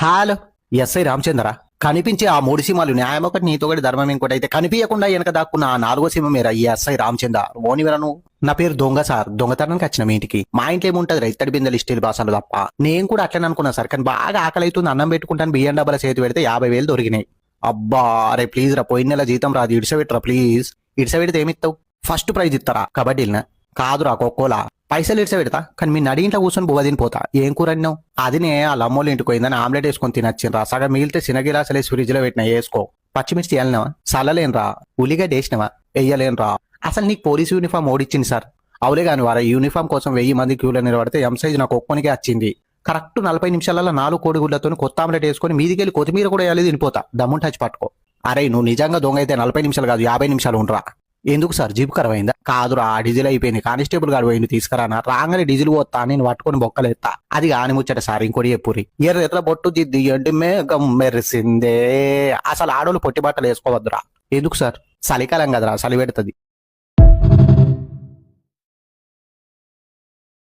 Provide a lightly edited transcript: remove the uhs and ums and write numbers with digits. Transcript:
Hello. SI Ramachandra. కనిపించే ఆ 3 సీమాలు న్యాయం ఒకటి, నీతో ఒకటి, ధర్మం ఇంకోటి అయితే కనిపించకుండా వెనక దాక్కున్న ఆ 4వ సీమ మీర ఈ ఎస్ఐ రామచంద్ర ఓనివరను. నా పేరు దొంగ సార్. దొంగతనానికి వచ్చిన మీ ఇంటికి. మా ఇంట్లో ఏముంటది రైతడి బిందెలు స్టీల్ బాసాలు తప్ప. నేను కూడా అట్లనే అనుకున్నా సార్, కానీ బాగా ఆకలి అవుతుంది, అన్నం పెట్టుకుంటాను, బియ్యం డబ్బాల చేతి పెడితే 50,000 దొరికినాయి. అబ్బా అరే ప్లీజ్ రా, పోయిన నెల జీతం రాదు, ఇడిసబెట్టరా ప్లీజ్. ఇడిసబెడితే ఏమిస్తావు? ఫస్ట్ ప్రైజ్ ఇస్తారా కబడ్డీలన? కాదురా ఖోఖోలా. పైసలు ఇడిస పెడతా, కానీ మీ నడి ఇంట్లో కూర్చొని బువ్వ తినిపోతా. ఏం కూర అన్నావు? అదినే వాళ్ళ అమ్మోళ్ళు ఇంటికి పోయిందని ఆమ్లెట్ వేసుకొని తినచ్చిండ్రా. సగం మిగిలితే సినగిలాసలే ఫ్రిడ్జ్ లో పెట్టినా వేసుకో. పచ్చిమిర్చి వేయాలనవా? చల్లలేనరా. ఉల్లిగడ్డ వేసినవా? వెయ్యలేనరా. అసలు నీకు పోలీసు యూనిఫామ్ ఓడిచ్చింది సార్. అవులే కాని వారా, యూనిఫామ్ కోసం 1000 మంది క్యూలో నిలబడితే ఎం సైజ్ నాకు ఒక్కొనికే వచ్చింది. కరెక్ట్ 40 నిమిషాలలో 4 కోడిగుడ్లతో కొత్త ఆమ్లెట్ వేసుకొని మీదికెళ్ళి కొత్తిమీర కూడా వేయాలి, తినిపోతా. దమ్ముంటి టచ్ పట్టుకో. అరే నువ్వు నిజంగా దొంగ అయితే 40 నిమిషాలు కాదు 50 నిమిషాలు ఉండరా. ఎందుకు సార్ జీప్ ఖరాబ్ అయిందా? కాదురా, డీజిల్ అయిపోయింది. కానిస్టేబుల్ గారు పోయింది తీసుకురానా. రాగానే డీజిల్ పోతా, నేను పట్టుకొని బొక్కలేస్తా. అది కాని ముచ్చట సార్. ఇంకోటి చెప్పురి. ఎర్ర బొట్టు దిద్ది ఎండిమే మెరిసిందే. అసలు ఆడోళ్ళు పొట్టి బట్టలు వేసుకోవద్దురా. ఎందుకు సార్? చలికాలం కదరా, చలి పెడుతుంది.